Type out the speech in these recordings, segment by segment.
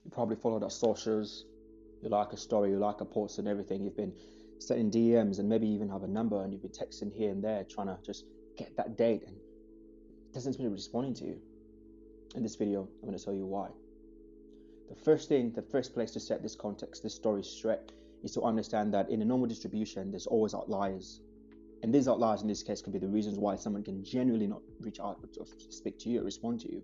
You probably followed our socials. You like a story, you like a post and everything. You've been sending DMs and maybe even have a number, and you've been texting here and there trying to just get that date, and it doesn't seem to be responding to you. In this video, I'm going to tell you why. The first place to set this context, this story straight, is to understand that in a normal distribution, there's always outliers. And these outliers in this case could be the reasons why someone can genuinely not reach out or speak to you or respond to you.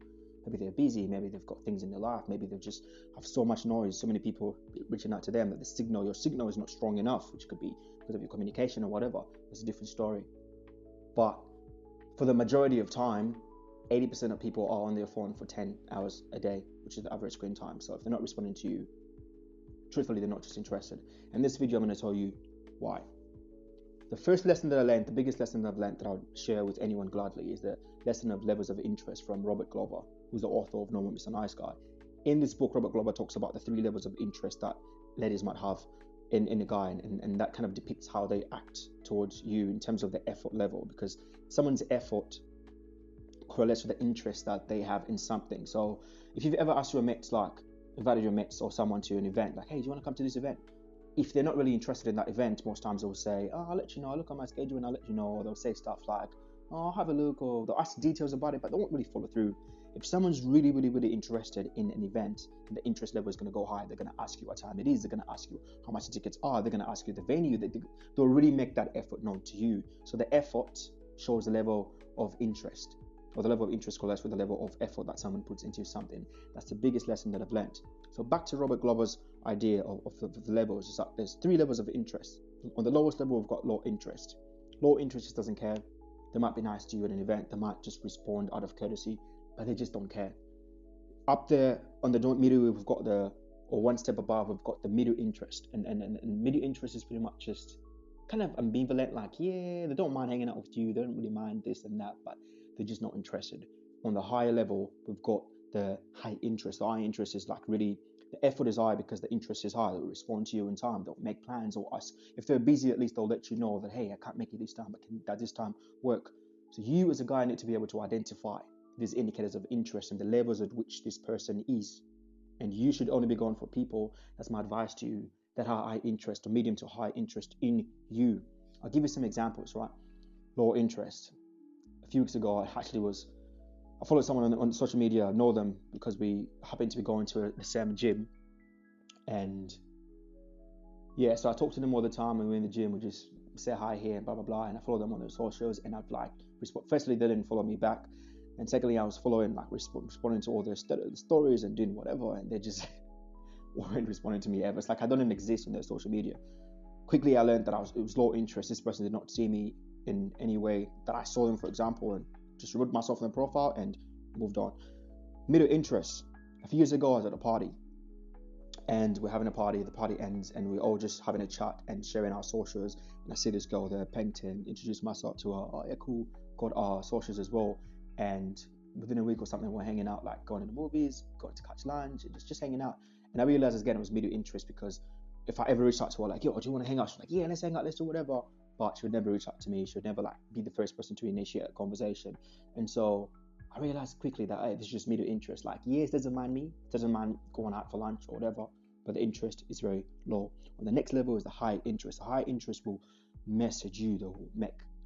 Maybe they're busy, maybe they've got things in their life, maybe they just have so much noise, so many people reaching out to them that your signal is not strong enough, which could be because of your communication or whatever. It's a different story. But for the majority of time, 80% of people are on their phone for 10 hours a day, which is the average screen time. So if they're not responding to you, truthfully, they're not just interested. In this video, I'm going to tell you why. The first lesson that I learned, the biggest lesson that I've learned that I'll share with anyone gladly, is the lesson of levels of interest from Robert Glover, who's the author of Normal Mr. Nice Guy. In this book, Robert Glover talks about the 3 levels of interest that ladies might have in a guy, and that kind of depicts how they act towards you in terms of the effort level, because someone's effort correlates with the interest that they have in something. So if you've ever asked your mates, like invited your mates or someone to an event, like, hey, do you want to come to this event? If they're not really interested in that event, most times they'll say, oh, I'll let you know, I'll look on my schedule and I'll let you know. Or they'll say stuff like, oh, I'll have a look, or they'll ask details about it, but they won't really follow through. If someone's really, really, really interested in an event, and the interest level is going to go high, they're going to ask you what time it is, they're going to ask you how much the tickets are, they're going to ask you the venue, they'll really make that effort known to you. So the effort shows the level of interest, or the level of interest correlates with the level of effort that someone puts into something. That's the biggest lesson that I've learned. So back to Robert Glover's idea of the levels, is that there's 3 levels of interest. On the lowest level, we've got low interest. Low interest just doesn't care. They might be nice to you at an event, they might just respond out of courtesy, but they just don't care. Up there on the middle, we've got or one step above, we've got the middle interest. And middle interest is pretty much just kind of ambivalent, like, yeah, they don't mind hanging out with you, they don't really mind this and that, but they're just not interested. On the higher level, we've got the high interest. The high interest is like really, the effort is high because the interest is high. They'll respond to you in time. They'll make plans, or ask if they're busy, at least they'll let you know that, hey, I can't make it this time, but does this time work? So you as a guy need to be able to identify these indicators of interest and the levels at which this person is. And you should only be going for people, that's my advice to you, that have high interest or medium to high interest in you. I'll give you some examples, right? Low interest. A few weeks ago, I followed someone on social media, I know them because we happen to be going to the same gym. And yeah, so I talk to them all the time, and we're in the gym, we just say hi here and blah, blah, blah. And I follow them on their socials, and I've like, firstly, they didn't follow me back. And secondly, I was following, like responding to all their stories and doing whatever, and they just weren't responding to me ever. It's like I don't even exist on their social media. Quickly, I learned that it was low interest. This person did not see me in any way that I saw them, for example, and just removed myself from the profile and moved on. Middle interest. A few years ago, I was at a party, and we're having a party. The party ends, and we're all just having a chat and sharing our socials. And I see this girl there, Pengton, introduce myself to her. Oh, yeah, cool. Got our socials as well. And within a week or something, we're hanging out, like going to the movies, going to catch lunch, and just hanging out. And I realized again it was middle interest, because if I ever reached out to her, like, yo, do you want to hang out? She's like, yeah, let's hang out, let's do whatever. But she would never reach out to me. She would never like be the first person to initiate a conversation. And so I realized quickly that, hey, this is just middle interest. Like, yes, doesn't mind me, doesn't mind going out for lunch or whatever, but the interest is very low. On the next level is the high interest. The high interest will message you, they'll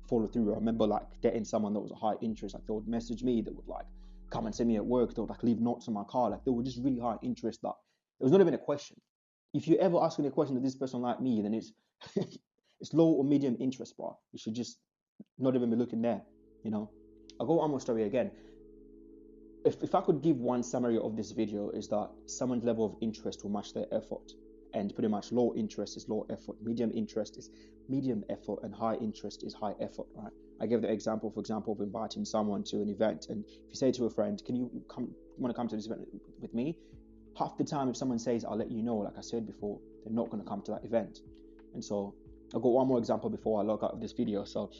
follow through. I remember like dating someone that was a high interest. Like, they would message me, they would like come and see me at work, they would like leave notes in my car. Like, they were just really high interest that it was not even a question. If you ever asking a question that this person like me, then it's it's low or medium interest, bro. You should just not even be looking there, you know. I'll go one more story again. If I could give one summary of this video, is that someone's level of interest will match their effort. And pretty much low interest is low effort, medium interest is medium effort, and high interest is high effort, right? I gave the example, for example, of inviting someone to an event. And if you say to a friend, can you want to come to this event with me? Half the time, if someone says, I'll let you know, like I said before, they're not going to come to that event. And so I've got one more example before I log out of this video. So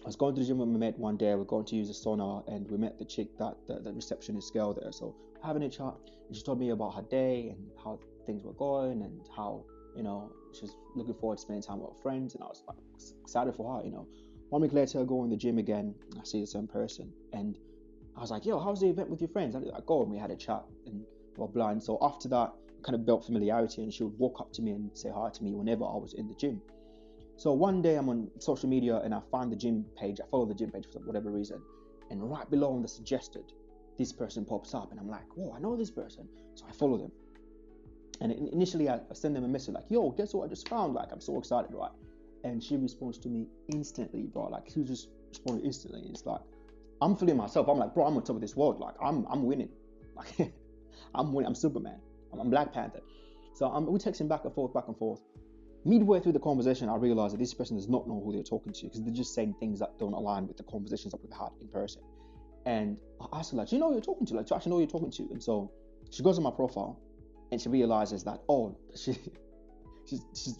I was going to the gym with my mate one day. We're going to use a sauna, and we met the chick, that the receptionist girl there. So having a chat, and she told me about her day and how things were going, and how, you know, she was looking forward to spending time with her friends. And I was like excited for her, you know. 1 week later, I go in the gym again. I see the same person, and I was like, yo, how's the event with your friends? How did that go? And we had a chat, and blah, blah. And so after that, kind of built familiarity, and she would walk up to me and say hi to me whenever I was in the gym. So one day I'm on social media and I find the gym page. I follow the gym page for whatever reason. And right below on the suggested, this person pops up and I'm like, whoa, I know this person. So I follow them. And initially I send them a message like, yo, guess what I just found? Like, I'm so excited, right? And she responds to me instantly, bro. Like, she just responded instantly. It's like, I'm feeling myself. I'm like, bro, I'm on top of this world. Like, I'm winning. Like, I'm winning. I'm Superman. I'm Black Panther. So we're texting back and forth, back and forth. Midway through the conversation, I realized that this person does not know who they're talking to, because they're just saying things that don't align with the conversations that we've had in person. And I asked her, like, do you know who you're talking to? Like, do you actually know who you're talking to? And so she goes on my profile and she realizes that, oh, she's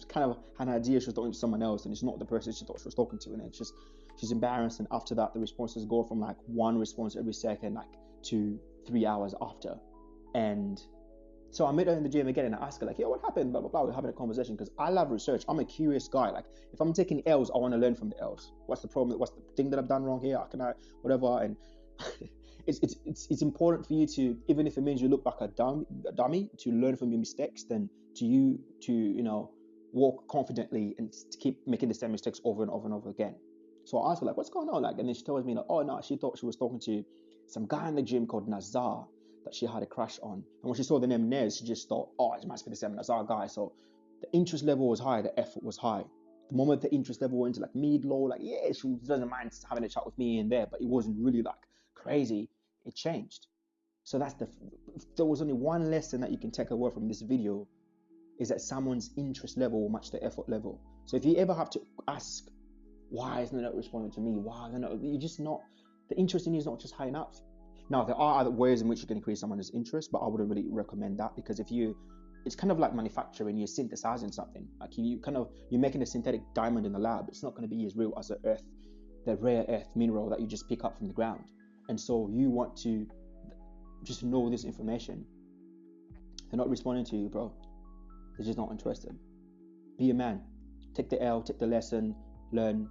kind of had an idea she was talking to someone else, and it's not the person she thought she was talking to. And it's just, she's embarrassed. And after that, the responses go from like one response every second, like to 3 hours after. And so I met her in the gym again and I asked her, like, yo, what happened? Blah, blah, blah. We're having a conversation because I love research. I'm a curious guy. Like, if I'm taking L's, I want to learn from the L's. What's the problem? What's the thing that I've done wrong here? How can I, whatever? And it's important for you to, even if it means you look like a dummy, to learn from your mistakes, than to walk confidently and to keep making the same mistakes over and over and over again. So I asked her, like, what's going on? Like, and then she tells me, like, oh no, she thought she was talking to some guy in the gym called Nazar that she had a crush on. And when she saw the name Nez, she just thought, oh, it must be the same Nazar guy. So the interest level was high, the effort was high. The moment the interest level went to like mid-low, like, yeah, she doesn't mind having a chat with me in there, but it wasn't really like crazy, it changed. So that's if there was only one lesson that you can take away from this video, is that someone's interest level will match the effort level. So if you ever have to ask, why isn't it not responding to me? Why are they not? You're just not, the interest in you is not just high enough. Now, there are other ways in which you can increase someone's interest, but I wouldn't really recommend that, because it's kind of like manufacturing, you're synthesizing something. Like you're making a synthetic diamond in the lab. It's not going to be as real as the rare earth mineral that you just pick up from the ground. And so you want to just know this information. They're not responding to you, bro. They're just not interested. Be a man. Take the L, take the lesson, learn,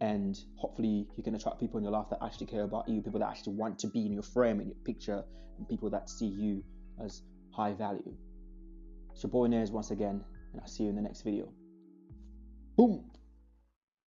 and hopefully you can attract people in your life that actually care about you, people that actually want to be in your frame, in your picture, and people that see you as high value. It's your boy Nez once again, and I'll see you in the next video. Boom!